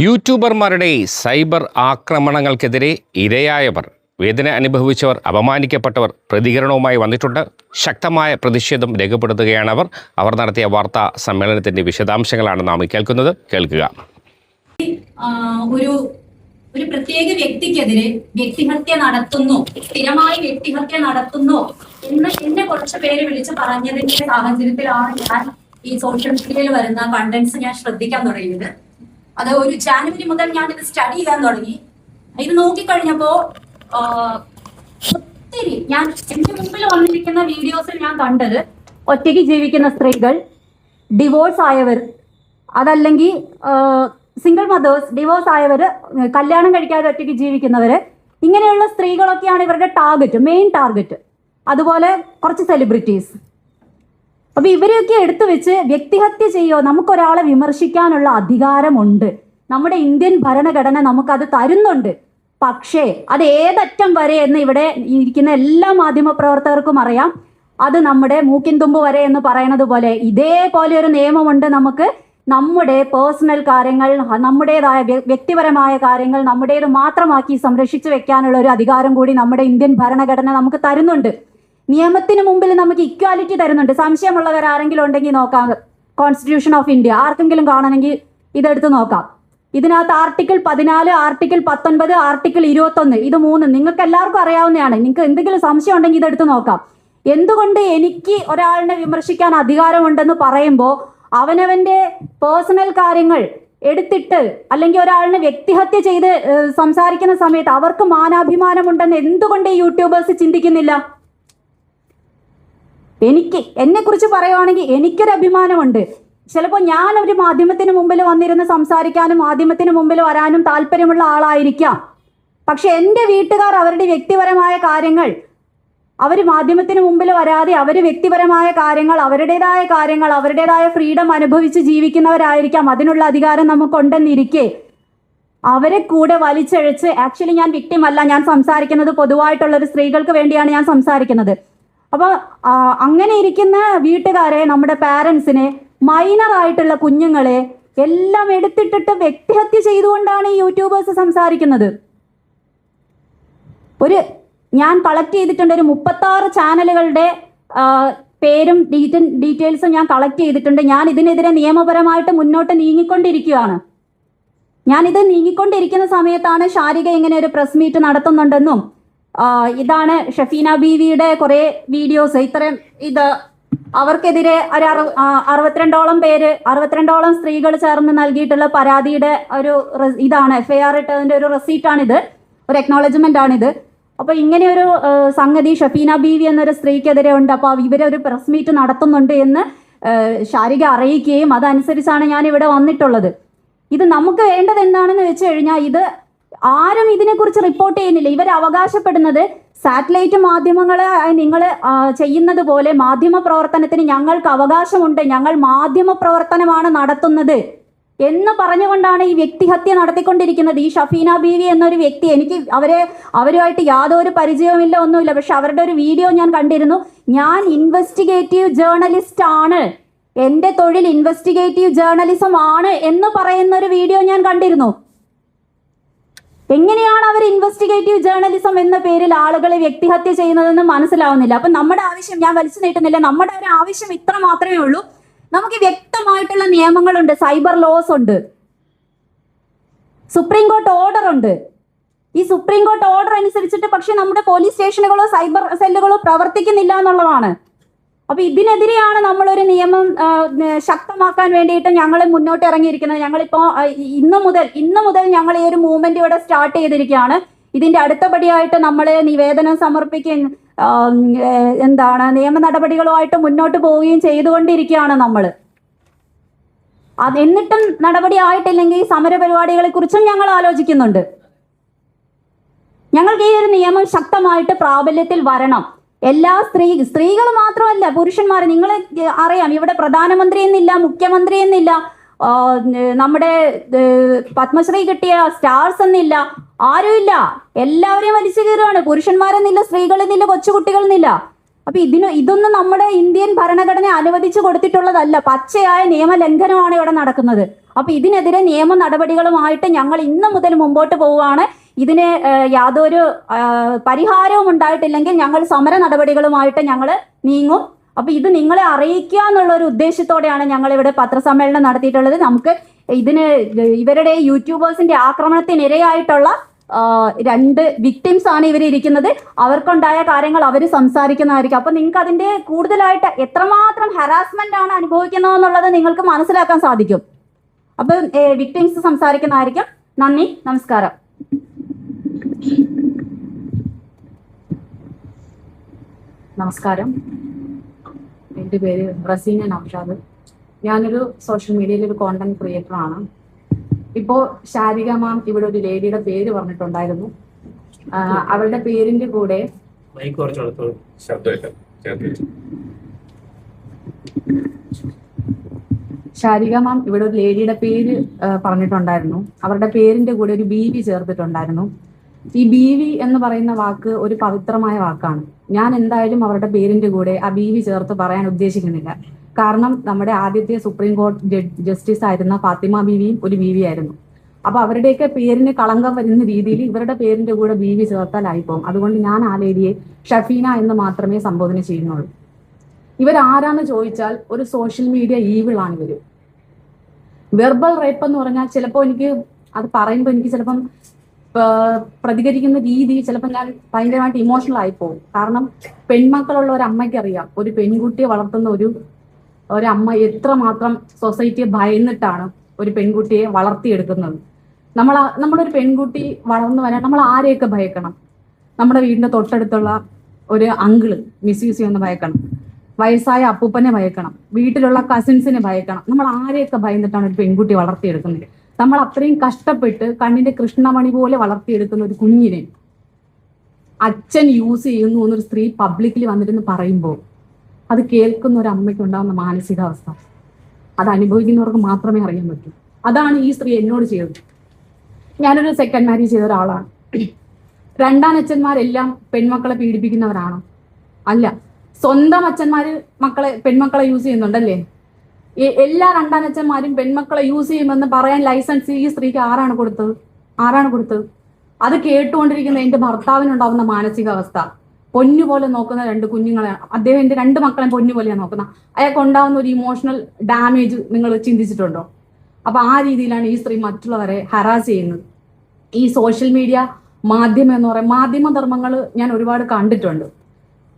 യൂട്യൂബർമാരുടെ cyber ആക്രമണങ്ങൾക്കെതിരെ ഇരയായവർ, വേദന അനുഭവിച്ചവർ, അപമാനിക്കപ്പെട്ടവർ പ്രതികരണവുമായി വന്നിട്ടുണ്ട്. ശക്തമായ പ്രതിഷേധം രേഖപ്പെടുത്തുകയാണ് അവർ നടത്തിയ വാർത്താ സമ്മേളനത്തിന്റെ വിശദാംശങ്ങളാണ് നാം കേൾക്കുന്നത്. കേൾക്കുക. ഒരു പ്രത്യേക വ്യക്തിക്കെതിരെ വ്യക്തിഹത്യ നടത്തുന്നു, സ്ഥിരമായി വ്യക്തിഹത്യ നടത്തുന്നു എന്ന് എന്നെ കുറച്ച് പേര് വിളിച്ച് പറഞ്ഞതിന്റെ സാഹചര്യത്തിലാണ് ഞാൻ ഈ സോഷ്യൽ മീഡിയയിൽ വരുന്ന കണ്ടന്റ്സ് ഞാൻ ശ്രദ്ധിക്കാൻ തുടങ്ങിയത്. അത് ഒരു ജാനുവരി മുതൽ ഞാൻ ഇത് സ്റ്റഡി ചെയ്യാൻ തുടങ്ങി. ഇത് നോക്കിക്കഴിഞ്ഞപ്പോ ഒത്തിരി ഞാൻ എന്റെ മുമ്പിൽ വന്നിരിക്കുന്ന വീഡിയോസിൽ ഞാൻ കണ്ടത് ഒറ്റയ്ക്ക് ജീവിക്കുന്ന സ്ത്രീകൾ, ഡിവോഴ്സ് ആയവർ, അതല്ലെങ്കിൽ സിംഗിൾ മദേഴ്സ്, ഡിവോഴ്സ് ആയവര്, കല്യാണം കഴിക്കാതെ ഒറ്റയ്ക്ക് ജീവിക്കുന്നവര്, ഇങ്ങനെയുള്ള സ്ത്രീകളൊക്കെയാണ് ഇവരുടെ ടാർഗറ്റ്, മെയിൻ ടാർഗറ്റ്. അതുപോലെ കുറച്ച് സെലിബ്രിറ്റീസ്. അപ്പൊ ഇവരെയൊക്കെ എടുത്തു വെച്ച് വ്യക്തിഹത്യ ചെയ്യോ, നമുക്കൊരാളെ വിമർശിക്കാനുള്ള അധികാരമുണ്ട്. നമ്മുടെ ഇന്ത്യൻ ഭരണഘടന നമുക്കത് തരുന്നുണ്ട്. പക്ഷേ അത് ഏതറ്റം വരെ എന്ന് ഇവിടെ ഇരിക്കുന്ന എല്ലാ മാധ്യമ പ്രവർത്തകർക്കും അറിയാം. അത് നമ്മുടെ മൂക്കിൻ തുമ്പ് വരെ എന്ന് പറയുന്നത് പോലെ ഇതേപോലെ ഒരു നിയമമുണ്ട് നമുക്ക്. നമ്മുടെ പേഴ്സണൽ കാര്യങ്ങൾ, നമ്മുടേതായ വ്യക്തിപരമായ കാര്യങ്ങൾ നമ്മുടേത് മാത്രമാക്കി സംരക്ഷിച്ചു വെക്കാനുള്ള ഒരു അധികാരം കൂടി നമ്മുടെ ഇന്ത്യൻ ഭരണഘടന നമുക്ക് തരുന്നുണ്ട്. നിയമത്തിന് മുമ്പിൽ നമുക്ക് ഇക്വാലിറ്റി തരുന്നുണ്ട്. സംശയമുള്ളവർ ആരെങ്കിലും ഉണ്ടെങ്കിൽ നോക്കാം. കോൺസ്റ്റിറ്റ്യൂഷൻ ഓഫ് ഇന്ത്യ ആർക്കെങ്കിലും കാണണമെങ്കിൽ ഇതെടുത്ത് നോക്കാം. ഇതിനകത്ത് ആർട്ടിക്കിൾ 14, ആർട്ടിക്കിൾ 19, ആർട്ടിക്കിൾ 21, ഇത് 3 നിങ്ങൾക്ക് എല്ലാവർക്കും അറിയാവുന്നതാണ്. നിങ്ങൾക്ക് എന്തെങ്കിലും സംശയം ഉണ്ടെങ്കിൽ ഇതെടുത്ത് നോക്കാം. എന്തുകൊണ്ട് എനിക്ക് ഒരാളിനെ വിമർശിക്കാൻ അധികാരമുണ്ടെന്ന് പറയുമ്പോൾ അവനവന്റെ പേഴ്സണൽ കാര്യങ്ങൾ എടുത്തിട്ട് അല്ലെങ്കിൽ ഒരാളിനെ വ്യക്തിഹത്യ ചെയ്ത് സംസാരിക്കുന്ന സമയത്ത് അവർക്ക് മാനാഭിമാനമുണ്ടെന്ന് എന്തുകൊണ്ട് ഈ യൂട്യൂബേഴ്സ് ചിന്തിക്കുന്നില്ല? എന്നെ കുറിച്ച് പറയുവാണെങ്കിൽ എനിക്കൊരു അഭിമാനമുണ്ട്. ചിലപ്പോൾ ഞാൻ ഒരു മാധ്യമത്തിന് മുമ്പിൽ വന്നിരുന്ന് സംസാരിക്കാനും മാധ്യമത്തിന് മുമ്പിൽ വരാനും താല്പര്യമുള്ള ആളായിരിക്കാം. പക്ഷെ എൻ്റെ വീട്ടുകാർ അവരുടെ വ്യക്തിപരമായ കാര്യങ്ങൾ, അവർ മാധ്യമത്തിന് മുമ്പിൽ വരാതെ അവർ വ്യക്തിപരമായ കാര്യങ്ങൾ, അവരുടേതായ ഫ്രീഡം അനുഭവിച്ച് ജീവിക്കുന്നവരായിരിക്കാം. അതിനുള്ള അധികാരം നമുക്കുണ്ടെന്നിരിക്കെ അവരെ കൂടെ വലിച്ചഴച്ച്, ആക്ച്വലി ഞാൻ വിക്ടിം അല്ല, ഞാൻ സംസാരിക്കുന്നത് പൊതുവായിട്ടുള്ളൊരു സ്ത്രീകൾക്ക് വേണ്ടിയാണ് ഞാൻ സംസാരിക്കുന്നത്. അപ്പോൾ അങ്ങനെ ഇരിക്കുന്ന വീട്ടുകാരെ, നമ്മുടെ പാരൻസിനെ, മൈനർ ആയിട്ടുള്ള കുഞ്ഞുങ്ങളെ എല്ലാം എടുത്തിട്ടിട്ട് വ്യക്തിഹത്യ ചെയ്തുകൊണ്ടാണ് ഈ യൂട്യൂബേഴ്സ് സംസാരിക്കുന്നത്. ഞാൻ കളക്ട് ചെയ്തിട്ടുണ്ട് ഒരു 36 ചാനലുകളുടെ പേരും ഡീറ്റെയിൽസും ഞാൻ കളക്ട് ചെയ്തിട്ടുണ്ട്. ഞാൻ ഇതിനെതിരെ നിയമപരമായിട്ട് മുന്നോട്ട് നീങ്ങിക്കൊണ്ടിരിക്കുകയാണ്. ഞാനിത് നീങ്ങിക്കൊണ്ടിരിക്കുന്ന സമയത്താണ് ഷാരിക ഇങ്ങനെ ഒരു പ്രസ് മീറ്റ് നടത്തുന്നുണ്ടെന്നും ഇതാണ് ഷഫീന ബീവിയുടെ കുറെ വീഡിയോസ്, ഇത് അവർക്കെതിരെ ഒരു 62ഓളം സ്ത്രീകൾ ചേർന്ന് നൽകിയിട്ടുള്ള പരാതിയുടെ ഒരു ഇതാണ്, FIR ഇട്ടതിന്റെ ഒരു റെസീറ്റാണിത്, ഒരു അക്നോളജ്മെന്റ് ആണിത്. അപ്പൊ ഇങ്ങനെ ഒരു സംഗതി ഷഫീന ബീവി എന്നൊരു സ്ത്രീക്കെതിരെ ഉണ്ട്. അപ്പൊ ഇവരൊരു പ്രസ് മീറ്റ് നടത്തുന്നുണ്ട് എന്ന് ഷാരിക അറിയിക്കുകയും അതനുസരിച്ചാണ് ഞാൻ ഇവിടെ വന്നിട്ടുള്ളത്. ഇത് നമുക്ക് വേണ്ടത് എന്താണെന്ന് വെച്ച് കഴിഞ്ഞാൽ, ഇത് ആരും ഇതിനെക്കുറിച്ച് റിപ്പോർട്ട് ചെയ്യുന്നില്ല. ഇവർ അവകാശപ്പെടുന്നത് സാറ്റലൈറ്റ് മാധ്യമങ്ങളെ നിങ്ങൾ ചെയ്യുന്നത് പോലെ മാധ്യമ പ്രവർത്തനത്തിന് ഞങ്ങൾക്ക് അവകാശമുണ്ട്, ഞങ്ങൾ മാധ്യമ പ്രവർത്തനമാണ് നടത്തുന്നത് എന്ന് പറഞ്ഞുകൊണ്ടാണ് ഈ വ്യക്തിഹത്യ നടത്തിക്കൊണ്ടിരിക്കുന്നത്. ഈ ഷഫീന ബീവി എന്നൊരു വ്യക്തി, എനിക്ക് അവരുമായിട്ട് യാതൊരു പരിചയവുമില്ല, ഒന്നുമില്ല. പക്ഷെ അവരുടെ ഒരു വീഡിയോ ഞാൻ കണ്ടിരുന്നു. ഞാൻ ഇൻവെസ്റ്റിഗേറ്റീവ് ജേർണലിസ്റ്റ് ആണ്, എൻ്റെ തൊഴിൽ ഇൻവെസ്റ്റിഗേറ്റീവ് ജേർണലിസം ആണ് എന്ന് പറയുന്ന ഒരു വീഡിയോ ഞാൻ കണ്ടിരുന്നു. എങ്ങനെയാണ് അവർ ഇൻവെസ്റ്റിഗേറ്റീവ് ജേർണലിസം എന്ന പേരിൽ ആളുകളെ വ്യക്തിഹത്യ ചെയ്യുന്നതെന്ന് മനസ്സിലാവുന്നില്ല. അപ്പൊ നമ്മുടെ ആവശ്യം, ഞാൻ വലിച്ചു നീട്ടുന്നില്ല, നമ്മുടെ ഒരു ആവശ്യം ഇത്ര മാത്രമേ ഉള്ളൂ. നമുക്ക് വ്യക്തമായിട്ടുള്ള നിയമങ്ങളുണ്ട്, സൈബർ ലോസ് ഉണ്ട്, സുപ്രീം കോർട്ട് ഓർഡർ ഉണ്ട്. ഈ സുപ്രീം കോർട്ട് ഓർഡർ അനുസരിച്ചിട്ട് പക്ഷെ നമ്മുടെ പോലീസ് സ്റ്റേഷനുകളോ സൈബർ സെല്ലുകളോ പ്രവർത്തിക്കുന്നില്ല എന്നുള്ളതാണ്. അപ്പൊ ഇതിനെതിരെയാണ് നമ്മളൊരു നിയമം ശക്തമാക്കാൻ വേണ്ടിയിട്ട് ഞങ്ങൾ മുന്നോട്ട് ഇറങ്ങിയിരിക്കുന്നത്. ഞങ്ങളിപ്പോ ഇന്ന് മുതൽ ഞങ്ങൾ ഈ ഒരു മൂവ്മെന്റ് ഇവിടെ സ്റ്റാർട്ട് ചെയ്തിരിക്കുകയാണ്. ഇതിന്റെ അടുത്തപടിയായിട്ട് നമ്മൾ നിവേദനം സമർപ്പിക്കുകയും നിയമ നടപടികളുമായിട്ട് മുന്നോട്ട് പോവുകയും ചെയ്തുകൊണ്ടിരിക്കുകയാണ് നമ്മൾ. എന്നിട്ടും നടപടി ആയിട്ടില്ലെങ്കിൽ സമര പരിപാടികളെ കുറിച്ചും ഞങ്ങൾ ആലോചിക്കുന്നുണ്ട്. ഞങ്ങൾക്ക് ഈ ഒരു നിയമം ശക്തമായിട്ട് പ്രാബല്യത്തിൽ വരണം. എല്ലാ സ്ത്രീകൾ മാത്രമല്ല, പുരുഷന്മാർ, നിങ്ങൾ അറിയാം, ഇവിടെ പ്രധാനമന്ത്രി എന്നില്ല, മുഖ്യമന്ത്രി എന്നില്ല, നമ്മുടെ പത്മശ്രീ കിട്ടിയ സ്റ്റാർസ് എന്നില്ല, ആരുമില്ല. എല്ലാവരെയും വലിച്ചു കയറുകയാണ്. പുരുഷന്മാരെന്നില്ല, സ്ത്രീകളെന്നില്ല, കൊച്ചുകുട്ടികളെന്നില്ല. അപ്പൊ ഇതൊന്നും നമ്മുടെ ഇന്ത്യൻ ഭരണഘടന അനുവദിച്ചു കൊടുത്തിട്ടുള്ളതല്ല. പച്ചയായ നിയമലംഘനമാണ് ഇവിടെ നടക്കുന്നത്. അപ്പൊ ഇതിനെതിരെ നിയമ നടപടികളുമായിട്ട് ഞങ്ങൾ ഇന്ന് മുതൽ മുമ്പോട്ട് പോവുകയാണ്. ഇതിന് യാതൊരു പരിഹാരവും ഉണ്ടായിട്ടില്ലെങ്കിൽ ഞങ്ങൾ സമര നടപടികളുമായിട്ട് ഞങ്ങൾ നീങ്ങും. അപ്പൊ ഇത് നിങ്ങളെ അറിയിക്കുക എന്നുള്ള ഒരു ഉദ്ദേശത്തോടെയാണ് ഞങ്ങൾ ഇവിടെ പത്രസമ്മേളനം നടത്തിയിട്ടുള്ളത്. നമുക്ക് ഇവരുടെ യൂട്യൂബേഴ്സിന്റെ ആക്രമണത്തിനിരയായിട്ടുള്ള 2 വിക്ടിംസ് ആണ് ഇവർ ഇരിക്കുന്നത്. അവർക്കുണ്ടായ കാര്യങ്ങൾ അവർ സംസാരിക്കുന്നതായിരിക്കും. അപ്പൊ നിങ്ങൾക്ക് അതിന്റെ കൂടുതലായിട്ട് എത്രമാത്രം ഹരാസ്മെന്റ് ആണ് അനുഭവിക്കുന്നതെന്നുള്ളത് നിങ്ങൾക്ക് മനസ്സിലാക്കാൻ സാധിക്കും. അപ്പൊ വിക്ടിംസ് സംസാരിക്കുന്നതായിരിക്കും. നന്ദി, നമസ്കാരം. നമസ്കാരം, എൻ്റെ പേര് റസീന നൗഷാദ്. ഞാനൊരു സോഷ്യൽ മീഡിയയിൽ ഒരു കോണ്ടന്റ് ക്രിയേറ്ററാണ്. ഇപ്പോൾ ശാരിക മാം ഇവിടെ ഒരു ലേഡിയുടെ പേര് പറഞ്ഞിട്ടുണ്ടായിരുന്നു. അവരുടെ പേരിന്റെ കൂടെ ശാരിക മാം ഇവിടെ ഒരു ലേഡിയുടെ പേര് പറഞ്ഞിട്ടുണ്ടായിരുന്നു. അവരുടെ പേരിന്റെ കൂടെ ഒരു BV ചേർത്തിട്ടുണ്ടായിരുന്നു. ഈ BV എന്ന് പറയുന്ന വാക്ക് ഒരു പവിത്രമായ വാക്കാണ്. ഞാൻ എന്തായാലും അവരുടെ പേരിന്റെ കൂടെ ആ BV ചേർത്ത് പറയാൻ ഉദ്ദേശിക്കുന്നില്ല. കാരണം നമ്മുടെ ആദ്യത്തെ സുപ്രീം കോടതി ജസ്റ്റിസ് ആയിരുന്ന ഫാത്തിമ ബീവിയും ഒരു BV ആയിരുന്നു. അപ്പൊ അവരുടെയൊക്കെ പേരിന് കളങ്കം വരുന്ന രീതിയിൽ ഇവരുടെ പേരിന്റെ കൂടെ BV ചേർത്താലായിപ്പോകും. അതുകൊണ്ട് ഞാൻ ആ ലേഡിയെ ഷഫീന എന്ന് മാത്രമേ സംബോധന ചെയ്യുന്നുള്ളൂ. ഇവരാരാന്ന് ചോദിച്ചാൽ ഒരു സോഷ്യൽ മീഡിയ ഈവിളാണ് ഇവര്. വെർബൽ റേപ്പ് എന്ന് പറഞ്ഞാൽ ചിലപ്പോൾ എനിക്ക് അത് പറയുമ്പോൾ എനിക്ക് ചിലപ്പം പ്രതികരിക്കുന്ന രീതി ചിലപ്പോൾ ഞാൻ ഭയങ്കരമായിട്ട് ഇമോഷണൽ ആയിപ്പോകും. കാരണം പെൺമക്കളുള്ള ഒരു അമ്മയ്ക്കറിയാം ഒരു പെൺകുട്ടിയെ വളർത്തുന്ന ഒരു അമ്മ എത്രമാത്രം സൊസൈറ്റിയെ ഭയന്നിട്ടാണ് ഒരു പെൺകുട്ടിയെ വളർത്തിയെടുക്കുന്നത്. നമ്മുടെ ഒരു പെൺകുട്ടി വളർന്നു വരാൻ നമ്മൾ ആരെയൊക്കെ ഭയക്കണം? നമ്മുടെ വീടിന്റെ തൊട്ടടുത്തുള്ള ഒരു അങ്കിള് മിസ്യൂസ് ചെയ്യുന്ന ഭയക്കണം, വയസ്സായ അപ്പൂപ്പനെ ഭയക്കണം, വീട്ടിലുള്ള കസിൻസിനെ ഭയക്കണം. നമ്മൾ ആരെയൊക്കെ ഭയന്നിട്ടാണ് ഒരു പെൺകുട്ടി വളർത്തിയെടുക്കുന്നത്? നമ്മൾ അത്രയും കഷ്ടപ്പെട്ട് കണ്ണിന്റെ കൃഷ്ണമണി പോലെ വളർത്തിയെടുക്കുന്ന ഒരു കുഞ്ഞിനെ അച്ഛൻ യൂസ് ചെയ്യുന്നു എന്നൊരു സ്ത്രീ പബ്ലിക്കിൽ വന്നിരുന്ന് പറയുമ്പോൾ അത് കേൾക്കുന്ന ഒരു അമ്മയ്ക്ക് ഉണ്ടാകുന്ന മാനസികാവസ്ഥ അത് അനുഭവിക്കുന്നവർക്ക് മാത്രമേ അറിയാൻ പറ്റൂ. അതാണ് ഈ സ്ത്രീ എന്നോട് ചെയ്തത്. ഞാനൊരു സെക്കൻഡ് മാരേജ് ചെയ്ത ഒരാളാണ്. രണ്ടാനച്ഛന്മാരെല്ലാം പെൺമക്കളെ പീഡിപ്പിക്കുന്നവരാണോ? അല്ല. സ്വന്തം അച്ഛന്മാര് പെൺമക്കളെ യൂസ് ചെയ്യുന്നുണ്ടല്ലേ? എല്ലാ രണ്ടാനച്ഛന്മാരും പെൺമക്കളെ യൂസ് ചെയ്യുമെന്ന് പറയാൻ ലൈസൻസ് ഈ സ്ത്രീക്ക് ആരാണ് കൊടുത്തത്? അത് കേട്ടുകൊണ്ടിരിക്കുന്ന എന്റെ ഭർത്താവിനുണ്ടാവുന്ന മാനസികാവസ്ഥ. പൊന്നുപോലെ നോക്കുന്ന 2 കുഞ്ഞുങ്ങളെ, അദ്ദേഹം എന്റെ 2 മക്കളെ പൊന്നുപോലെയാണ് നോക്കുന്നത്. അയാൾക്ക് ഉണ്ടാവുന്ന ഒരു ഇമോഷണൽ ഡാമേജ് നിങ്ങൾ ചിന്തിച്ചിട്ടുണ്ടോ? അപ്പൊ ആ രീതിയിലാണ് ഈ സ്ത്രീ മറ്റുള്ളവരെ ഹറാസ് ചെയ്യുന്നത്. ഈ സോഷ്യൽ മീഡിയ മാധ്യമം എന്ന് പറയുന്ന മാധ്യമധർമ്മങ്ങൾ ഞാൻ ഒരുപാട് കണ്ടിട്ടുണ്ട്.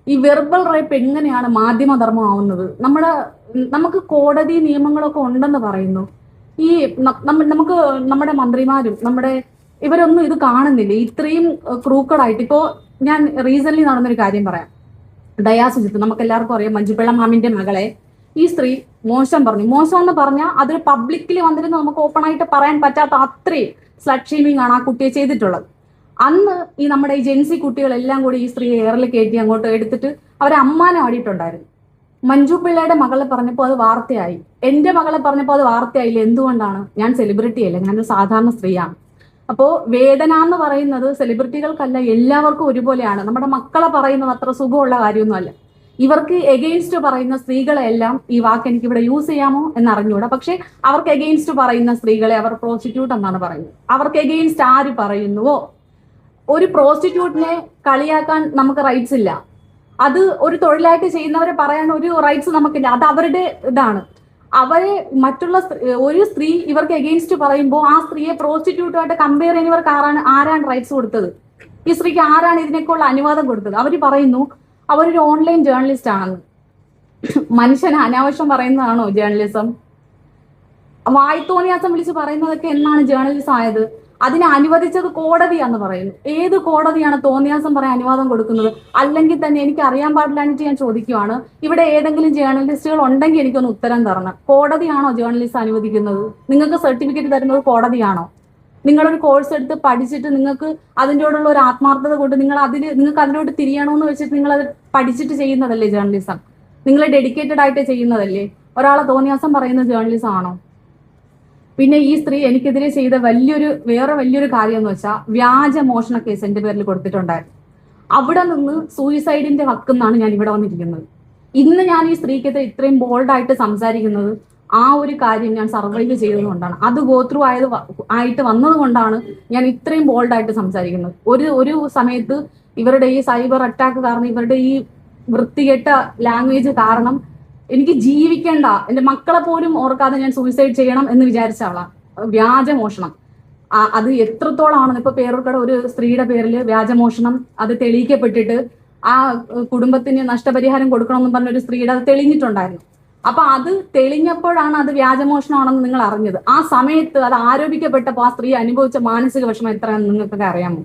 ഈ വെർബൽ റേപ്പ് എങ്ങനെയാണ് മാധ്യമധർമ്മം ആവുന്നത്? നമുക്ക് കോടതി നിയമങ്ങളൊക്കെ ഉണ്ടെന്ന് പറയുന്നു. ഈ നമുക്ക് നമ്മുടെ മന്ത്രിമാരും ഇവരൊന്നും ഇത് കാണുന്നില്ല. ഇത്രയും ക്രൂക്കഡായിട്ട് ഇപ്പോ ഞാൻ റീസെന്റ് നടന്നൊരു കാര്യം പറയാം. ദയാ സുജിത്ത്, നമുക്ക് എല്ലാവർക്കും അറിയാം, മഞ്ജുപിള്ള മാമിന്റെ മകളെ ഈ സ്ത്രീ മോശം എന്ന് പറഞ്ഞാൽ അത് പബ്ലിക്കിൽ വന്നിരുന്ന് നമുക്ക് ഓപ്പൺ ആയിട്ട് പറയാൻ പറ്റാത്ത അത്രയും സ്ലട്ട് ഷെയ്മിങ് ആണ് ആ കുട്ടിയെ ചെയ്തിട്ടുള്ളത്. അന്ന് ഈ നമ്മുടെ ഈ ജെൻസി കുട്ടികളെല്ലാം കൂടി ഈ സ്ത്രീയെ എയറിൽ കയറ്റി അങ്ങോട്ട് എടുത്തിട്ട് അവരെ അമ്മാനം ആടിയിട്ടുണ്ടായിരുന്നു. മഞ്ജു പിള്ളയുടെ മകളെ പറഞ്ഞപ്പോൾ അത് വാർത്തയായി. എന്റെ മകളെ പറഞ്ഞപ്പോൾ അത് വാർത്തയായില്ല. എന്തുകൊണ്ടാണ്? ഞാൻ സെലിബ്രിറ്റി അല്ല, ഞാനൊരു സാധാരണ സ്ത്രീയാണ്. അപ്പോൾ വേദന എന്ന് പറയുന്നത് സെലിബ്രിറ്റികൾക്കല്ല, എല്ലാവർക്കും ഒരുപോലെയാണ്. നമ്മുടെ മക്കളെ പറയുന്നത് അത്ര സുഖമുള്ള കാര്യമൊന്നുമല്ല. ഇവർക്ക് എഗെയിൻസ്റ്റ് പറയുന്ന സ്ത്രീകളെ എല്ലാം ഈ വാക്ക് എനിക്ക് ഇവിടെ യൂസ് ചെയ്യാമോ എന്നറിഞ്ഞൂടാ. പക്ഷെ അവർക്ക് എഗെയിൻസ്റ്റ് പറയുന്ന സ്ത്രീകളെ അവർ പ്രോസ്റ്റിറ്റ്യൂട്ട് എന്നാണ് പറയുന്നത്. അവർക്ക് എഗെയിൻസ്റ്റ് ആര് പറയുന്നുവോ, ഒരു പ്രോസ്റ്റിറ്റ്യൂട്ടിനെ കളിയാക്കാൻ നമുക്ക് റൈറ്റ്സ് ഇല്ല. അത് ഒരു തൊഴിലായിട്ട് ചെയ്യുന്നവരെ പറയാൻ ഒരു റൈറ്റ്സ് നമുക്കില്ല. അത് അവരുടെ ഇതാണ്. അവരെ മറ്റുള്ള ഒരു സ്ത്രീ ഇവർക്ക് എഗെയിൻസ്റ്റ് പറയുമ്പോൾ ആ സ്ത്രീയെ പ്രോസ്റ്റിറ്റ്യൂട്ടുമായിട്ട് കമ്പയർ ചെയ്യാൻ ഇവർക്ക് ആരാണ് റൈറ്റ്സ് കൊടുത്തത്? ഈ സ്ത്രീക്ക് ആരാണ് ഇതിനൊക്കെയുള്ള അനുവാദം കൊടുത്തത്? അവർ പറയുന്നു അവരൊരു ഓൺലൈൻ ജേർണലിസ്റ്റ് ആണെന്ന്. മനുഷ്യന് അനാവശ്യം പറയുന്നതാണോ ജേർണലിസം? വായ്ത്തോന്നിയാസം വിളിച്ച് പറയുന്നതൊക്കെ എന്നാണ് ജേർണലിസം ആയത്? അതിനെ അനുവദിച്ചത് കോടതിയാന്ന് പറയുന്നു. ഏത് കോടതിയാണ് തോന്നിയാസം പറയാൻ അനുവാദം കൊടുക്കുന്നത്? അല്ലെങ്കിൽ തന്നെ എനിക്ക് അറിയാൻ പാടില്ലാഞ്ഞിട്ട് ഞാൻ ചോദിക്കുവാണ്, ഇവിടെ ഏതെങ്കിലും ജേർണലിസ്റ്റുകൾ ഉണ്ടെങ്കിൽ എനിക്കൊന്ന് ഉത്തരം തരണം. കോടതിയാണോ ജേർണലിസ്റ്റ് അനുവദിക്കുന്നത്? നിങ്ങൾക്ക് സർട്ടിഫിക്കറ്റ് തരുന്നത് കോടതിയാണോ? നിങ്ങളൊരു കോഴ്സ് എടുത്ത് പഠിച്ചിട്ട് നിങ്ങൾക്ക് അതിൻ്റെയോടുള്ള ഒരു ആത്മാർത്ഥത കൊണ്ട് നിങ്ങൾക്ക് അതിലോട്ട് തിരിയണമെന്ന് വെച്ചിട്ട് നിങ്ങൾ അത് പഠിച്ചിട്ട് ചെയ്യുന്നതല്ലേ ജേർണലിസം? നിങ്ങൾ ഡെഡിക്കേറ്റഡ് ആയിട്ട് ചെയ്യുന്നതല്ലേ? ഒരാളെ തോന്നിയാസം പറയുന്നത് ജേർണലിസം ആണോ? പിന്നെ ഈ സ്ത്രീ എനിക്കെതിരെ ചെയ്ത വേറെ വലിയൊരു കാര്യം എന്ന് വെച്ചാൽ വ്യാജ മോഷണ കേസ് എന്റെ പേരിൽ കൊടുത്തിട്ടുണ്ടായിരുന്നു. അവിടെ നിന്ന് സൂയിസൈഡിന്റെ വക്കെന്നാണ് ഞാൻ ഇവിടെ വന്നിരിക്കുന്നത്. ഇന്ന് ഞാൻ ഈ സ്ത്രീക്കെതിരെ ഇത്രയും ബോൾഡായിട്ട് സംസാരിക്കുന്നത് ആ ഒരു കാര്യം ഞാൻ സർവൈവ് ചെയ്തതുകൊണ്ടാണ്, അത് ഗോ ത്രൂ ആയിട്ട് വന്നത് കൊണ്ടാണ് ഞാൻ ഇത്രയും ബോൾഡായിട്ട് സംസാരിക്കുന്നത്. ഒരു സമയത്ത് ഇവരുടെ ഈ സൈബർ അറ്റാക്ക് കാരണം, ഇവരുടെ ഈ വൃത്തികെട്ട ലാംഗ്വേജ് കാരണം എനിക്ക് ജീവിക്കേണ്ട, എൻ്റെ മക്കളെ പോലും ഓർക്കാതെ ഞാൻ സൂയിസൈഡ് ചെയ്യണം എന്ന് വിചാരിച്ച ആളാണ്. വ്യാജമോഷണം അത് എത്രത്തോളമാണെന്ന്, ഇപ്പൊ പേരൂർക്കട ഒരു സ്ത്രീയുടെ പേരിൽ വ്യാജമോഷണം അത് തെളിയിക്കപ്പെട്ടിട്ട് ആ കുടുംബത്തിന് നഷ്ടപരിഹാരം കൊടുക്കണമെന്ന് പറഞ്ഞൊരു സ്ത്രീയുടെ അത് തെളിഞ്ഞിട്ടുണ്ടായിരുന്നു. അപ്പൊ അത് തെളിഞ്ഞപ്പോഴാണ് അത് വ്യാജമോഷണമാണെന്ന് നിങ്ങൾ അറിഞ്ഞത്. ആ സമയത്ത് അത് ആരോപിക്കപ്പെട്ടപ്പോൾ ആ സ്ത്രീ അനുഭവിച്ച മാനസിക വിഷമം എത്രയാണെന്ന് നിങ്ങൾക്കൊക്കെ അറിയാമോ?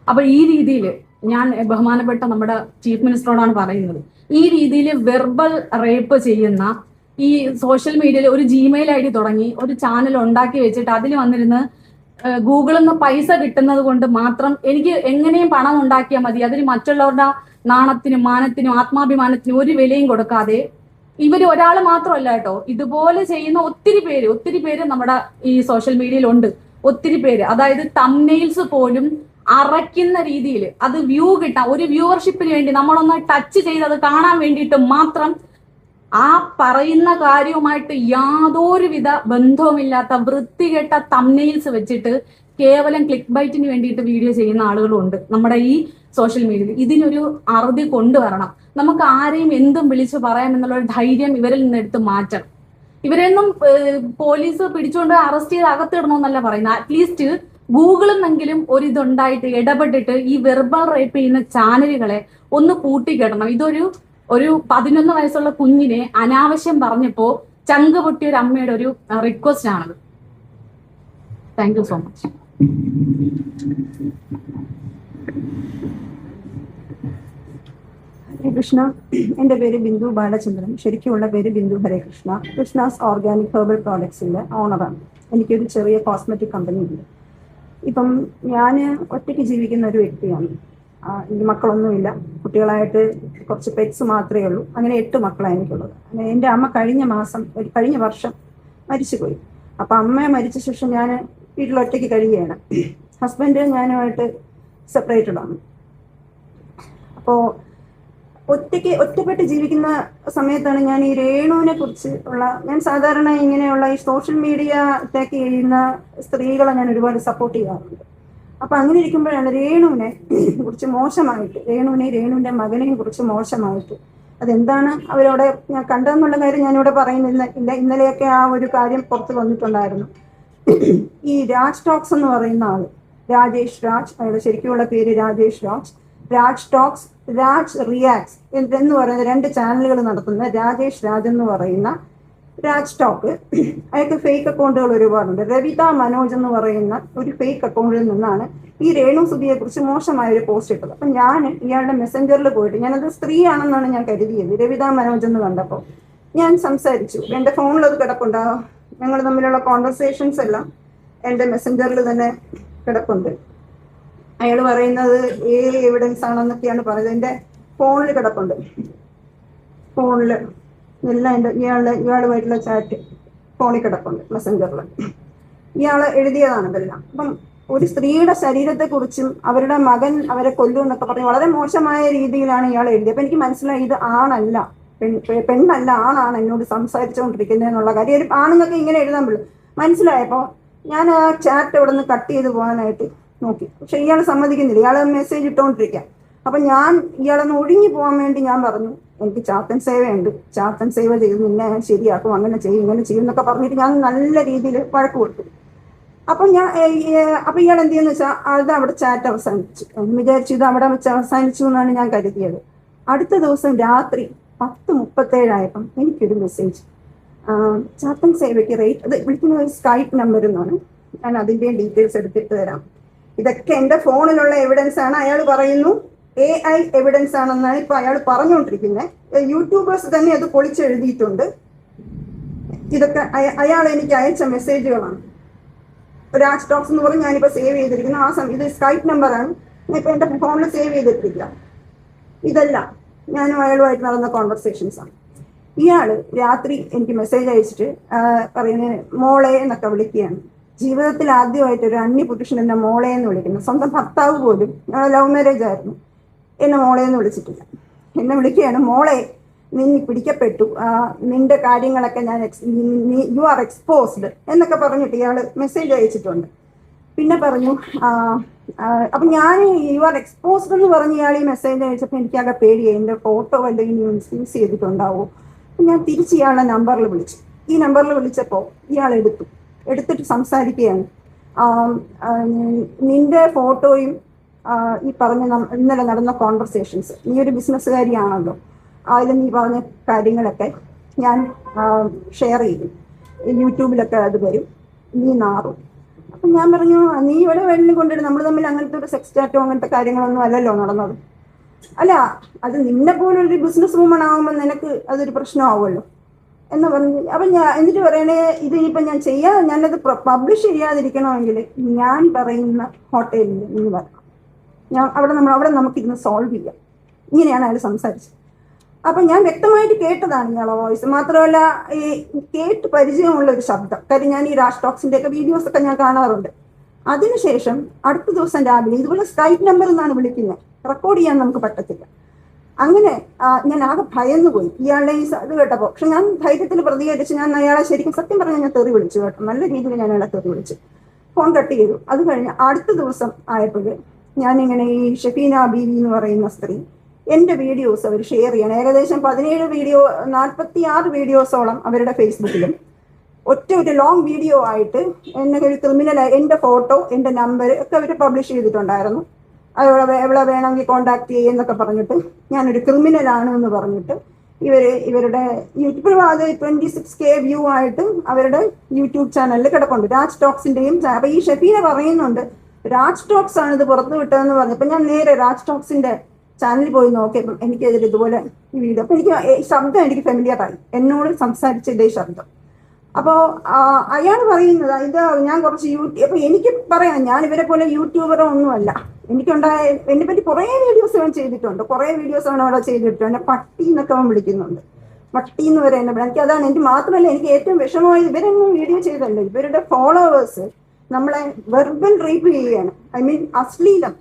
അപ്പൊ ഈ രീതിയിൽ ഞാൻ ബഹുമാനപ്പെട്ട നമ്മുടെ ചീഫ് മിനിസ്റ്ററോടാണ് പറയുന്നത്, ഈ രീതിയിൽ വെർബൽ റേപ്പ് ചെയ്യുന്ന ഈ സോഷ്യൽ മീഡിയയിൽ ഒരു ജിമെയിൽ ID തുടങ്ങി ഒരു ചാനൽ ഉണ്ടാക്കി വെച്ചിട്ട് അതിൽ വന്നിരുന്ന് ഗൂഗിളിൽ നിന്ന് പൈസ കിട്ടുന്നത് കൊണ്ട് മാത്രം എനിക്ക് എങ്ങനെയും പണം ഉണ്ടാക്കിയാൽ മതി, അതിന് മറ്റുള്ളവരുടെ നാണത്തിനും മാനത്തിനും ആത്മാഭിമാനത്തിനും ഒരു വിലയും കൊടുക്കാതെ, ഇവര് ഒരാൾ മാത്രമല്ല കേട്ടോ, ഇതുപോലെ ചെയ്യുന്ന ഒത്തിരി പേര് നമ്മുടെ ഈ സോഷ്യൽ മീഡിയയിലുണ്ട്. ഒത്തിരി പേര്, അതായത് തംബ്നെയിൽസ് പോലും അറയ്ക്കുന്ന രീതിയിൽ അത് വ്യൂ കിട്ടാം, ഒരു വ്യൂവർഷിപ്പിന് വേണ്ടി നമ്മളൊന്ന് ടച്ച് ചെയ്ത് അത് കാണാൻ വേണ്ടിയിട്ട് മാത്രം ആ പറയുന്ന കാര്യവുമായിട്ട് യാതൊരുവിധ ബന്ധവുമില്ലാത്ത വൃത്തികെട്ട തംബ്നെയിൽസ് വെച്ചിട്ട് കേവലം ക്ലിക്ക് ബൈറ്റിന് വേണ്ടിയിട്ട് വീഡിയോ ചെയ്യുന്ന ആളുകളുണ്ട് നമ്മുടെ ഈ സോഷ്യൽ മീഡിയയിൽ. ഇതിനൊരു അറുതി കൊണ്ടുവരണം. നമുക്ക് ആരെയും എന്തും വിളിച്ചു പറയാമെന്നുള്ള ഒരു ധൈര്യം ഇവരിൽ നിന്ന് എടുത്ത് മാറ്റണം. ഇവരെയൊന്നും പോലീസ് പിടിച്ചുകൊണ്ട് അറസ്റ്റ് ചെയ്ത് അകത്തിടണമെന്നല്ല പറയുന്നത്. അറ്റ്ലീസ്റ്റ് ഗൂഗിളിൽ നിന്നെങ്കിലും ഒരു ഇതുണ്ടായിട്ട് ഇടപെട്ടിട്ട് ഈ വെർബൽ റേപ്പ് ചെയ്യുന്ന ചാനലുകളെ ഒന്ന് പൂട്ടിക്കിടണം. ഒരു 11 വയസ്സുള്ള കുഞ്ഞിനെ അനാവശ്യം പറഞ്ഞപ്പോ ചങ്ക് പൊട്ടിയ ഒരു അമ്മയുടെ ഒരു റിക്വസ്റ്റ് ആണത്. Thank you so much. Krishna, എൻ്റെ പേര് ബിന്ദു ബാലചന്ദ്രൻ. ശരിക്കുമുള്ള പേര് ബിന്ദു ഹരേകൃഷ്ണ. കൃഷ്ണാസ് ഓർഗാനിക് ഹെർബൽ പ്രോഡക്ട്സിൻ്റെ ഓണറാണ്. എനിക്കൊരു ചെറിയ കോസ്മെറ്റിക് കമ്പനി ഉണ്ട്. ഇപ്പം ഞാൻ ഒറ്റയ്ക്ക് ജീവിക്കുന്ന ഒരു വ്യക്തിയാണ്. എനിക്ക് മക്കളൊന്നുമില്ല. കുട്ടികളായിട്ട് കുറച്ച് പെറ്റ്സ് മാത്രമേ ഉള്ളൂ. അങ്ങനെ 8 മക്കളാണ് എനിക്കുള്ളത്. അങ്ങനെ എൻ്റെ അമ്മ കഴിഞ്ഞ വർഷം മരിച്ചുപോയി. അപ്പം അമ്മ മരിച്ച ശേഷം ഞാൻ വീട്ടിൽ ഒറ്റയ്ക്ക് കഴിയുകയാണ്. ഹസ്ബൻഡ് ഞാനുമായിട്ട് സെപ്പറേറ്റഡ് ആണ്. അപ്പോൾ ഒറ്റപ്പെട്ട് ജീവിക്കുന്ന സമയത്താണ് ഞാൻ ഈ രേണുവിനെ കുറിച്ച് ഞാൻ സാധാരണ ഇങ്ങനെയുള്ള ഈ സോഷ്യൽ മീഡിയ അറ്റാക്ക് ചെയ്യുന്ന സ്ത്രീകളെ ഞാൻ ഒരുപാട് സപ്പോർട്ട് ചെയ്യാറുണ്ട്. അപ്പൊ അങ്ങനെ ഇരിക്കുമ്പോഴാണ് രേണുവിനെ കുറിച്ച് മോശമായിട്ട്, രേണുവിന്റെ മകനെയും കുറിച്ച് മോശമായിട്ട്, അതെന്താണ് അവരോടെ ഞാൻ കണ്ടതെന്നുള്ള കാര്യം ഞാനിവിടെ പറയുന്നില്ല. ഇന്നലെയൊക്കെ ആ ഒരു കാര്യം പുറത്ത് വന്നിട്ടുണ്ടായിരുന്നു. ഈ രാജ് ടോക്സ് എന്ന് പറയുന്ന ആള്, രാജേഷ് രാജ്, അയാളുടെ ശരിക്കുമുള്ള പേര് രാജേഷ് രാജ്, രാജ് ടോക്സ്, രാജ് റിയാക്ട്സ് എന്ന് പറയുന്ന 2 ചാനലുകൾ നടത്തുന്ന രാജേഷ് രാജ് എന്ന് പറയുന്ന രാജ് ടോക്ക്, അയാൾക്ക് ഫേക്ക് അക്കൗണ്ടുകൾ ഒരുപാടുണ്ട്. രവിത മനോജ് എന്ന് പറയുന്ന ഒരു ഫേക്ക് അക്കൗണ്ടിൽ നിന്നാണ് ഈ രേണു സുധിയെ കുറിച്ച് മോശമായ ഒരു പോസ്റ്റ് ഇട്ടത്. അപ്പം ഞാൻ ഇയാളുടെ മെസ്സഞ്ചറിൽ പോയിട്ട്, ഞാനത് സ്ത്രീയാണെന്നാണ് ഞാൻ കരുതിയത്, രവിത മനോജ് എന്ന് കണ്ടപ്പോൾ ഞാൻ സംസാരിച്ചു. എൻ്റെ ഫോണിൽ അത് കിടപ്പുണ്ടാവും. ഞങ്ങൾ തമ്മിലുള്ള കോൺവെർസേഷൻസ് എല്ലാം എൻ്റെ മെസ്സഞ്ചറിൽ തന്നെ കിടപ്പുണ്ട്. അയാൾ പറയുന്നത് എവിഡൻസ് ആണെന്നൊക്കെയാണ് പറയുന്നത്. എൻ്റെ ഫോണിൽ കിടപ്പുണ്ട്. ഫോണിൽ എല്ലാം എൻ്റെ ഇയാളുമായിട്ടുള്ള ചാറ്റ് ഫോണിൽ കിടപ്പുണ്ട്, മെസ്സഞ്ചറിൽ. ഇയാൾ എഴുതിയതാണ് ഇതെല്ലാം. അപ്പം ഒരു സ്ത്രീയുടെ ശരീരത്തെക്കുറിച്ചും അവരുടെ മകൻ അവരെ കൊല്ലും എന്നൊക്കെ പറഞ്ഞ് വളരെ മോശമായ രീതിയിലാണ് ഇയാൾ എഴുതിയത്. അപ്പം എനിക്ക് മനസ്സിലായി ഇത് ആണല്ല, പെണ്ണല്ല, ആണാണ് എന്നോട് സംസാരിച്ചുകൊണ്ടിരിക്കുന്നത് എന്നുള്ള കാര്യം. ഒരു ആണുങ്ങൾക്ക് ഇങ്ങനെ എഴുതാൻ പറ്റും. മനസ്സിലായപ്പോൾ ഞാൻ ആ ചാറ്റ് ഇവിടെ നിന്ന് കട്ട് ചെയ്ത് പോകാനായിട്ട് നോക്കി. പക്ഷെ ഇയാൾ സമ്മതിക്കുന്നില്ല. ഇയാൾ മെസ്സേജ് ഇട്ടുകൊണ്ടിരിക്കാം. അപ്പം ഞാൻ ഇയാളൊന്ന് ഒഴിഞ്ഞു പോകാൻ വേണ്ടി ഞാൻ പറഞ്ഞു, എനിക്ക് ചാത്തൻ സേവയുണ്ട്, ചാത്തൻ സേവ ചെയ്ത് നിന്നെ ഞാൻ ശരിയാക്കും, അങ്ങനെ ചെയ്യും ഇങ്ങനെ ചെയ്യും എന്നൊക്കെ പറഞ്ഞിട്ട് ഞാൻ നല്ല രീതിയിൽ വഴക്ക് കൊടുത്തു. അപ്പം ഇയാൾ എന്ത് ചെയ്യുന്ന വെച്ചാൽ അത് അവിടെ ചാറ്റ് അവസാനിപ്പിച്ചു. വിചാരിച്ചു ഇത് അവിടെ വെച്ച് അവസാനിച്ചു എന്നാണ് ഞാൻ കരുതിയത്. അടുത്ത ദിവസം രാത്രി 10:37 എനിക്കൊരു മെസ്സേജ്, ചാത്തൻ സേവയ്ക്ക് റേറ്റ്, അത് വിളിക്കുന്ന ഒരു സ്കൈപ്പ് നമ്പർ എന്നാണ്. ഞാൻ അതിൻ്റെ ഡീറ്റെയിൽസ് എടുത്തിട്ട് തരാം. ഇതൊക്കെ എൻ്റെ ഫോണിലുള്ള എവിഡൻസ് ആണ്. അയാൾ പറയുന്നു AI എവിഡൻസ് ആണെന്നാണ് ഇപ്പൊ അയാൾ പറഞ്ഞുകൊണ്ടിരിക്കുന്നത്. യൂട്യൂബേഴ്സ് തന്നെ അത് പൊളിച്ചെഴുതിയിട്ടുണ്ട്. ഇതൊക്കെ അയാൾ എനിക്ക് അയച്ച മെസ്സേജുകളാണ്. രാജ് ടോക്സ് എന്ന് പറഞ്ഞ് ഞാനിപ്പോൾ സേവ് ചെയ്തിരിക്കുന്നു. ആ സമയം ഇത് സ്കൈപ്പ് നമ്പറാണ്. ഇപ്പൊ എൻ്റെ ഫോണിൽ സേവ് ചെയ്തിട്ടില്ല. ഇതല്ല ഞാനും അയാളുമായിട്ട് നടന്ന കോൺവെർസേഷൻസ് ആണ്. ഇയാള് രാത്രി എനിക്ക് മെസ്സേജ് അയച്ചിട്ട് പറയുന്നത് മോളെ എന്നൊക്കെ വിളിക്കുകയാണ്. ജീവിതത്തിൽ ആദ്യമായിട്ട് ഒരു അന്യപുരുഷൻ എന്നെ മോളെ എന്ന് വിളിക്കുന്നു. സ്വന്തം ഭർത്താവ് പോലും, ലവ് മാരേജ് ആയിരുന്നു, എന്നെ മോളെ എന്ന് വിളിച്ചിട്ടില്ല. എന്നെ വിളിക്കുകയാണ്, മോളെ നീ പിടിക്കപ്പെട്ടു, നിന്റെ കാര്യങ്ങളൊക്കെ ഞാൻ യു ആർ എക്സ്പോസ്ഡ് എന്നൊക്കെ പറഞ്ഞിട്ട് ഇയാൾ മെസ്സേജ് അയച്ചിട്ടുണ്ട്. പിന്നെ പറഞ്ഞു അപ്പം ഞാൻ യു ആർ എക്സ്പോസ്ഡ് എന്ന് പറഞ്ഞ് ഇയാൾ ഈ മെസ്സേജ് അയച്ചപ്പോൾ എനിക്കാകെ പേടിയായി, എൻ്റെ ഫോട്ടോ എന്തെങ്കിലും യൂസ് ചെയ്തിട്ടുണ്ടാവോ. അപ്പം ഞാൻ തിരിച്ച് ഇയാളുടെ നമ്പറിൽ വിളിച്ചു. ഈ നമ്പറിൽ വിളിച്ചപ്പോൾ ഇയാൾ എടുത്തിട്ട് സംസാരിക്കുകയാണ്. നിന്റെ ഫോട്ടോയും ഈ പറഞ്ഞ ഇന്നലെ നടന്ന കോൺവെർസേഷൻസ്, നീ ഒരു ബിസിനസ്സുകാരിയാണല്ലോ, അതിൽ നീ പറഞ്ഞ കാര്യങ്ങളൊക്കെ ഞാൻ ഷെയർ ചെയ്യും, യൂട്യൂബിലൊക്കെ അത് വരും, നീ നാറും. അപ്പം ഞാൻ പറഞ്ഞു, നീ ഇവിടെ വെള്ളം കൊണ്ടിട്ട് നമ്മൾ തമ്മിൽ അങ്ങനത്തെ ഒരു സെക്സ് ചാറ്റോ അങ്ങനത്തെ കാര്യങ്ങളൊന്നും അല്ലല്ലോ നടന്നത്. അല്ല, അത് നിന്നെ പോലൊരു ബിസിനസ് വുമൺ ആകുമ്പോൾ നിനക്ക് അതൊരു പ്രശ്നമാവുമല്ലോ എന്ന് പറഞ്ഞു. അപ്പം എന്നിട്ട് പറയണേ, ഇത് ഇനിയിപ്പം ഞാനത് പബ്ലിഷ് ചെയ്യാതിരിക്കണമെങ്കിൽ ഞാൻ പറയുന്ന ഹോട്ടലിൽ നീ വരണം, അവിടെ നമുക്കിരുന്ന് സോൾവ് ചെയ്യാം. ഇങ്ങനെയാണ് അയാൾ സംസാരിച്ചത്. അപ്പം ഞാൻ വ്യക്തമായിട്ട് കേട്ടതാണ് ഇയാളെ വോയിസ്. മാത്രമല്ല ഈ കേട്ട് പരിചയമുള്ള ഒരു ശബ്ദം. കാര്യം ഞാൻ ഈ രാജ് ടോക്സിൻ്റെ ഒക്കെ വീഡിയോസൊക്കെ ഞാൻ കാണാറുണ്ട്. അതിനുശേഷം അടുത്ത ദിവസം രാവിലെ ഇതുപോലെ സ്കൈപ്പ് നമ്പർ എന്നാണ് വിളിക്കുന്നത്, റെക്കോർഡ് ചെയ്യാൻ നമുക്ക് പറ്റത്തില്ല. അങ്ങനെ ഞാൻ ആകെ ഭയന്നു പോയി ഇയാളുടെ ഈ ഇത് കേട്ടപ്പോൾ. പക്ഷെ ഞാൻ ധൈര്യത്തിൽ പ്രതികരിച്ച് ഞാൻ അയാളെ ശരിക്കും സത്യം പറഞ്ഞാൽ ഞാൻ തെറി വിളിച്ചു കേട്ടോ, നല്ല രീതിയിൽ ഞാൻ അയാളെ തെറി വിളിച്ചു. ഫോൺ കട്ട് ചെയ്തു. അത് കഴിഞ്ഞ് അടുത്ത ദിവസം ആയപ്പോൾ ഞാനിങ്ങനെ ഈ ഷെഫീന ബീവി എന്ന് പറയുന്ന സ്ത്രീ എൻ്റെ വീഡിയോസ് അവർ ഷെയർ ചെയ്യണം. ഏകദേശം 46 വീഡിയോസോളം അവരുടെ ഫേസ്ബുക്കിലും ഒരു ലോങ് വീഡിയോ ആയിട്ട് എന്നെ ഒരു ക്രിമിനലായി എൻ്റെ ഫോട്ടോ എൻ്റെ നമ്പർ ഒക്കെ അവർ പബ്ലിഷ് ചെയ്തിട്ടുണ്ടായിരുന്നു. എവിടെ വേണമെങ്കിൽ കോണ്ടാക്ട് ചെയ്യുന്നൊക്കെ പറഞ്ഞിട്ട് ഞാനൊരു ക്രിമിനലാണ് എന്ന് പറഞ്ഞിട്ട് ഇവരുടെ യൂട്യൂബ് അത് 26K വ്യൂ ആയിട്ട് അവരുടെ യൂട്യൂബ് ചാനലിൽ കിടപ്പുണ്ട്, രാജ് ടോക്സിൻ്റെയും. അപ്പം ഈ ഷെഫീന പറയുന്നുണ്ട് രാജ് ടോക്സ് ആണ് ഇത് പുറത്തു വിട്ടതെന്ന് പറഞ്ഞു. അപ്പം ഞാൻ നേരെ രാജ് ടോക്സിൻ്റെ ചാനലിൽ പോയി നോക്കിയപ്പം എനിക്കതിൽ ഇതുപോലെ ഈ വീഡിയോ, അപ്പം എനിക്ക് ശബ്ദം എനിക്ക് ഫെമിലിയറായി, എന്നോട് സംസാരിച്ച ഇതേ ശബ്ദം. അപ്പോൾ അയാൾ പറയുന്നത് ഇത് ഞാൻ കുറച്ച് അപ്പം എനിക്ക് പറയാം, ഞാൻ ഇവരെ പോലെ യൂട്യൂബറോ ഒന്നുമല്ല. എന്നെ പറ്റി കുറേ വീഡിയോസ് ഞാൻ ചെയ്തിട്ടുണ്ട്, കുറേ വീഡിയോസ് ആണ് അവിടെ ചെയ്തിട്ടുണ്ട്. എന്നെ പട്ടി എന്നൊക്കെ അവൻ വിളിക്കുന്നുണ്ട്, പട്ടി എന്ന് വരെ എന്നെ എനിക്ക് അതാണ് എനിക്ക് മാത്രമല്ല എനിക്ക് ഏറ്റവും വിഷമമായത് ഇവരൊന്നും വീഡിയോ ചെയ്തല്ല, ഇവരുടെ ഫോളോവേഴ്സ് നമ്മളെ വെർബൽ റേപ്പ് ചെയ്യുകയാണ്. ഐ മീൻ അശ്ലീലം.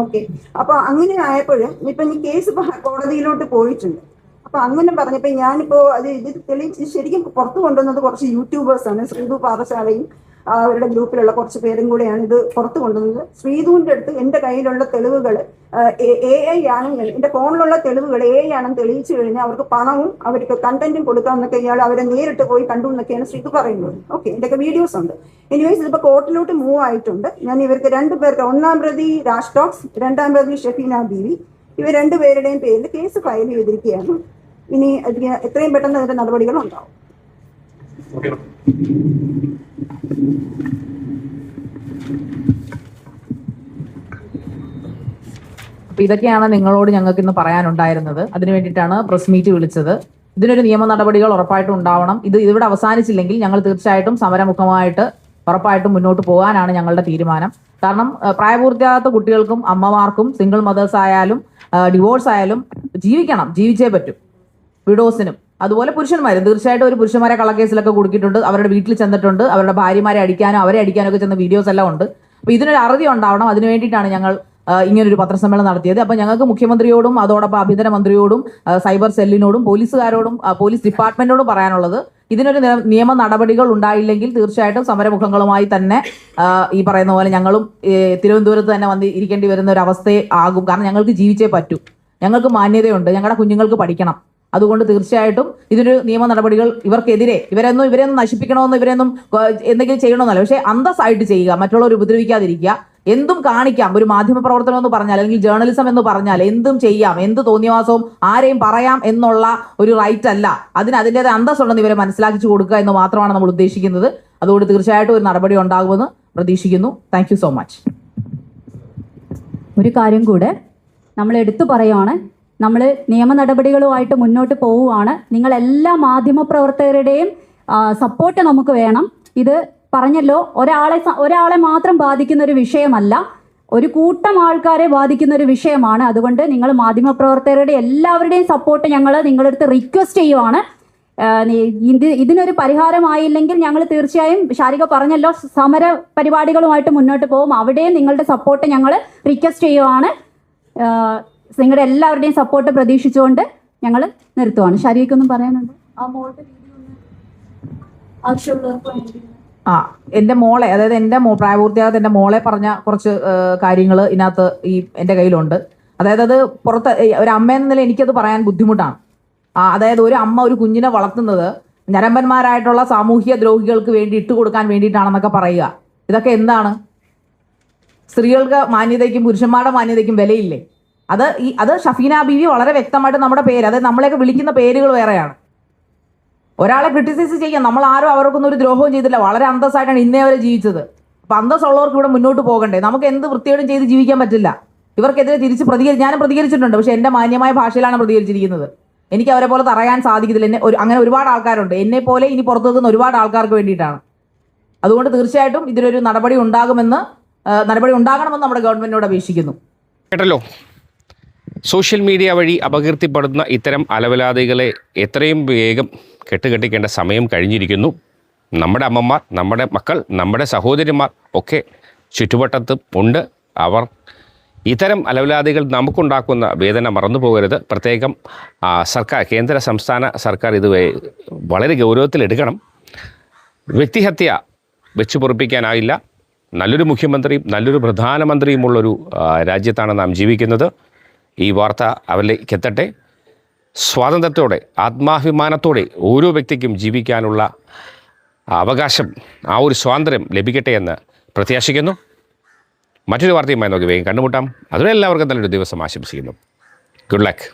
ഓക്കെ. അപ്പൊ അങ്ങനെ ആയപ്പോഴും ഇപ്പൊ ഈ കേസ് കോടതിയിലോട്ട് പോയിട്ടുണ്ട്. അപ്പൊ അങ്ങനെ പറഞ്ഞപ്പോ ഞാനിപ്പോ ഇത് തെളിയിച്ച് ശരിക്കും പുറത്ു കൊണ്ടുവന്നത് കുറച്ച് യൂട്യൂബേഴ്സാണ്. ശ്രീധു പാറശാലയും അവരുടെ ഗ്രൂപ്പിലുള്ള കുറച്ച് പേരും കൂടെയാണ് ഇത് പുറത്തു കൊണ്ടുവന്നത്. ശ്രീധുവിന്റെ അടുത്ത് എൻ്റെ കയ്യിലുള്ള തെളിവുകൾ AI ആണെങ്കിൽ, എൻ്റെ ഫോണിലുള്ള തെളിവുകൾ AI ആണെന്ന് തെളിയിച്ചു കഴിഞ്ഞാൽ അവർക്ക് പണവും അവർക്ക് കണ്ടന്റും കൊടുക്കാമെന്നൊക്കെ അവരെ നേരിട്ട് പോയി കണ്ടു എന്നൊക്കെയാണ് ശ്രീധു പറയുന്നത്. ഓക്കെ, എൻ്റെയൊക്കെ വീഡിയോസ് ഉണ്ട്. എനിവേസ് ഇതിപ്പോൾ കോർട്ടിലോട്ട് മൂവ് ആയിട്ടുണ്ട്. ഞാൻ ഇവർക്ക് 2 പേർക്ക്, 1-ാം പ്രതി രാജ് ടോക്സ്, 2-ാം പ്രതി ഷെഫീന ബീവി, ഇവർ 2 പേരുടെയും പേരിൽ കേസ് ഫയൽ ചെയ്തിരിക്കുകയാണ്. ഇനി എത്രയും പെട്ടെന്ന് അതിന്റെ നടപടികൾ ഉണ്ടാവും. അപ്പൊ ഇതൊക്കെയാണ് നിങ്ങളോട് ഞങ്ങൾക്ക് ഇന്ന് പറയാനുണ്ടായിരുന്നത്. അതിനു വേണ്ടിയിട്ടാണ് പ്രസ് മീറ്റ് വിളിച്ചത്. ഇതിനൊരു നിയമ നടപടികൾ ഉറപ്പായിട്ടും ഉണ്ടാവണം. ഇവിടെ അവസാനിച്ചില്ലെങ്കിൽ ഞങ്ങൾ തീർച്ചയായിട്ടും സമരമുഖമായിട്ട് ഉറപ്പായിട്ടും മുന്നോട്ട് പോകാനാണ് ഞങ്ങളുടെ തീരുമാനം. കാരണം പ്രായപൂർത്തിയാകാത്ത കുട്ടികൾക്കും അമ്മമാർക്കും സിംഗിൾ മദേഴ്സ് ആയാലും ഡിവോഴ്സ് ആയാലും ജീവിക്കണം, ജീവിച്ചേ പറ്റൂ. വിഡോസിനും അതുപോലെ പുരുഷന്മാരും തീർച്ചയായിട്ടും ഒരു പുരുഷന്മാരെ കള്ളക്കേസിലൊക്കെ കുടുക്കിയിട്ടുണ്ട്, അവരുടെ വീട്ടിൽ ചെന്നിട്ടുണ്ട്, അവരുടെ ഭാര്യമാരെ അടിക്കാനോ അവരെ അടിക്കാനോ ഒക്കെ ചെന്ന വീഡിയോസ് എല്ലാം ഉണ്ട്. അപ്പൊ ഇതിനൊരു അറുതി ഉണ്ടാവണം. അതിനു വേണ്ടിയിട്ടാണ് ഞങ്ങൾ ഇങ്ങനൊരു പത്രസമ്മേളനം നടത്തിയത്. അപ്പൊ ഞങ്ങൾക്ക് മുഖ്യമന്ത്രിയോടും അതോടൊപ്പം ആഭ്യന്തര മന്ത്രിയോടും സൈബർ സെല്ലിനോടും പോലീസുകാരോടും പോലീസ് ഡിപ്പാർട്ട്മെന്റിനോടും പറയാനുള്ളത്, ഇതിനൊരു നിയമ നടപടികൾ ഉണ്ടായില്ലെങ്കിൽ തീർച്ചയായിട്ടും സമരമുഖങ്ങളുമായി തന്നെ ഈ പറയുന്ന പോലെ ഞങ്ങളും തിരുവനന്തപുരത്ത് തന്നെ വന്ന് ഇരിക്കേണ്ടി വരുന്ന ഒരു അവസ്ഥ ആകും. കാരണം ഞങ്ങൾക്ക് ജീവിച്ചേ പറ്റൂ, ഞങ്ങൾക്ക് മാന്യതയുണ്ട്, ഞങ്ങളുടെ കുഞ്ഞുങ്ങൾക്ക് പഠിക്കണം. അതുകൊണ്ട് തീർച്ചയായിട്ടും ഇതിനൊരു നിയമ നടപടികൾ ഇവർക്കെതിരെ ഇവരെയൊന്നും നശിപ്പിക്കണമെന്നോ ഇവരെയൊന്നും എന്തെങ്കിലും ചെയ്യണമെന്നല്ല, പക്ഷേ അന്തസ്സായിട്ട് ചെയ്യുക, മറ്റുള്ളവർ ഉപദ്രവിക്കാതിരിക്കുക. എന്തും കാണിക്കാം, ഒരു മാധ്യമ പ്രവർത്തനം എന്ന് പറഞ്ഞാൽ അല്ലെങ്കിൽ ജേർണലിസം എന്ന് പറഞ്ഞാൽ എന്തും ചെയ്യാം, എന്ത് തോന്നിയവാസവും ആരെയും പറയാം എന്നുള്ള ഒരു റൈറ്റ് അല്ല. അതിൻ്റെതായ അന്തസ്സുണ്ടെന്ന് ഇവരെ മനസ്സിലാക്കിച്ചു കൊടുക്കുക എന്ന് മാത്രമാണ് നമ്മൾ ഉദ്ദേശിക്കുന്നത്. അതുകൊണ്ട് തീർച്ചയായിട്ടും ഒരു നടപടി ഉണ്ടാകുമെന്ന് പ്രതീക്ഷിക്കുന്നു. Thank you so much. ഒരു കാര്യം കൂടെ നമ്മൾ എടുത്തു പറയുവാണ്, നമ്മൾ നിയമ നടപടികളുമായിട്ട് മുന്നോട്ട് പോവുകയാണ്. നിങ്ങളെല്ലാ മാധ്യമപ്രവർത്തകരുടെയും സപ്പോർട്ട് നമുക്ക് വേണം. ഇത് പറഞ്ഞല്ലോ, ഒരാളെ മാത്രം ബാധിക്കുന്ന ഒരു വിഷയമല്ല, ഒരു കൂട്ടം ആൾക്കാരെ ബാധിക്കുന്ന ഒരു വിഷയമാണ്. അതുകൊണ്ട് നിങ്ങൾ മാധ്യമപ്രവർത്തകരുടെ എല്ലാവരുടെയും സപ്പോർട്ട് ഞങ്ങൾ നിങ്ങളുടെ അടുത്ത് റിക്വസ്റ്റ് ചെയ്യുവാണ്. ഇതിനൊരു പരിഹാരമായില്ലെങ്കിൽ ഞങ്ങൾ തീർച്ചയായും ശാരിക പറഞ്ഞല്ലോ സമര പരിപാടികളുമായിട്ട് മുന്നോട്ട് പോകും. അവിടെയും നിങ്ങളുടെ സപ്പോർട്ട് ഞങ്ങൾ റിക്വസ്റ്റ് ചെയ്യുവാണ്. നിങ്ങളുടെ എല്ലാവരുടെയും സപ്പോർട്ട് പ്രതീക്ഷിച്ചുകൊണ്ട് ഞങ്ങൾ നിർത്തുവാണ്. ഷാരിയക്കൊന്നും പറയാനുണ്ട്? ആ മോളുടെ വീഡിയോ ഒന്ന് ആവശ്യമുള്ളവർക്ക് വേണ്ടി. എൻ്റെ മോളെ, അതായത് എൻ്റെ പ്രായപൂർത്തിയാകാത്ത എൻ്റെ മോളെ പറഞ്ഞ കുറച്ച് കാര്യങ്ങൾ ഇതിനകത്ത് എൻ്റെ കയ്യിലുണ്ട്. അതായത് അത് പുറത്ത് ഒരു അമ്മയെന്ന നിലയിൽ എനിക്കത് പറയാൻ ബുദ്ധിമുട്ടാണ്. അതായത് ഒരു അമ്മ ഒരു കുഞ്ഞിനെ വളർത്തുന്നത് ഞരമ്പന്മാരായിട്ടുള്ള സാമൂഹ്യ ദ്രോഹികൾക്ക് വേണ്ടി ഇട്ടുകൊടുക്കാൻ വേണ്ടിയിട്ടാണെന്നൊക്കെ പറയുക. ഇതൊക്കെ എന്താണ്? സ്ത്രീകൾക്ക് മാന്യതയ്ക്കും പുരുഷന്മാരുടെ മാന്യതയ്ക്കും വിലയില്ലേ? അത് ഷഫീന ബീവി വളരെ വ്യക്തമായിട്ട് നമ്മുടെ പേര്, അതായത് നമ്മളെയൊക്കെ വിളിക്കുന്ന പേരുകൾ വേറെയാണ്. ഒരാളെ ക്രിട്ടിസൈസ് ചെയ്യാം, നമ്മൾ ആരും അവർക്കൊന്നും ഒരു ദ്രോഹവും ചെയ്തില്ല, വളരെ അന്തസ്സായിട്ടാണ് ഇന്നേ വരെ ജീവിച്ചത്. അപ്പം അന്തസ്സുള്ളവർക്ക് ഇവിടെ മുന്നോട്ട് പോകണ്ടേ? നമുക്ക് എന്ത് വൃത്തിയോടും ചെയ്ത് ജീവിക്കാൻ പറ്റില്ല. ഇവർക്കെതിരെ തിരിച്ച് ഞാനും പ്രതികരിച്ചിട്ടുണ്ട്, പക്ഷെ എൻ്റെ മാന്യമായ ഭാഷയിലാണ് പ്രതികരിച്ചിരിക്കുന്നത്. എനിക്ക് അവരെ പോലെ തറയാൻ സാധിക്കത്തില്ല. അങ്ങനെ ഒരുപാട് ആൾക്കാരുണ്ട്, എന്നെ പോലെ ഇനി പുറത്തു നിൽക്കുന്ന ഒരുപാട് ആൾക്കാർക്ക് വേണ്ടിയിട്ടാണ്. അതുകൊണ്ട് തീർച്ചയായിട്ടും ഇതിലൊരു നടപടി ഉണ്ടാകണമെന്ന് നമ്മുടെ ഗവൺമെന്റിനോട് അപേക്ഷിക്കുന്നു. കേട്ടല്ലോ, സോഷ്യൽ മീഡിയ വഴി അപകീർത്തിപ്പെടുന്ന ഇത്തരം അലവലാദികളെ എത്രയും വേഗം കെട്ടുകെട്ടിക്കേണ്ട സമയം കഴിഞ്ഞിരിക്കുന്നു. നമ്മുടെ അമ്മമാർ, നമ്മുടെ മക്കൾ, നമ്മുടെ സഹോദരിമാർ ഒക്കെ ചുറ്റുവട്ടത്തും ഉണ്ട്. അവർ ഇത്തരം അലവലാദികൾ നമുക്കുണ്ടാക്കുന്ന വേദന മറന്നു പോകരുത്. പ്രത്യേകം സർക്കാർ, കേന്ദ്ര സംസ്ഥാന സർക്കാർ ഇത് വളരെ ഗൗരവത്തിലെടുക്കണം. വ്യക്തിഹത്യ വെച്ച് പൊറുപ്പിക്കാനായില്ല. നല്ലൊരു മുഖ്യമന്ത്രിയും നല്ലൊരു പ്രധാനമന്ത്രിയുമുള്ളൊരു രാജ്യത്താണ് നാം ജീവിക്കുന്നത്. ഈ വാർത്ത അവരിലേക്ക് എത്തട്ടെ. സ്വാതന്ത്ര്യത്തോടെ, ആത്മാഭിമാനത്തോടെ ഓരോ വ്യക്തിക്കും ജീവിക്കാനുള്ള അവകാശം, ആ ഒരു സ്വാതന്ത്ര്യം ലഭിക്കട്ടെ എന്ന് പ്രത്യാശിക്കുന്നു. മറ്റൊരു വാർത്തയുമായി നമുക്ക് വേഗം കണ്ടുമുട്ടാം. അതിലെല്ലാവർക്കും നല്ലൊരു ദിവസം ആശംസിക്കുന്നു. Good luck.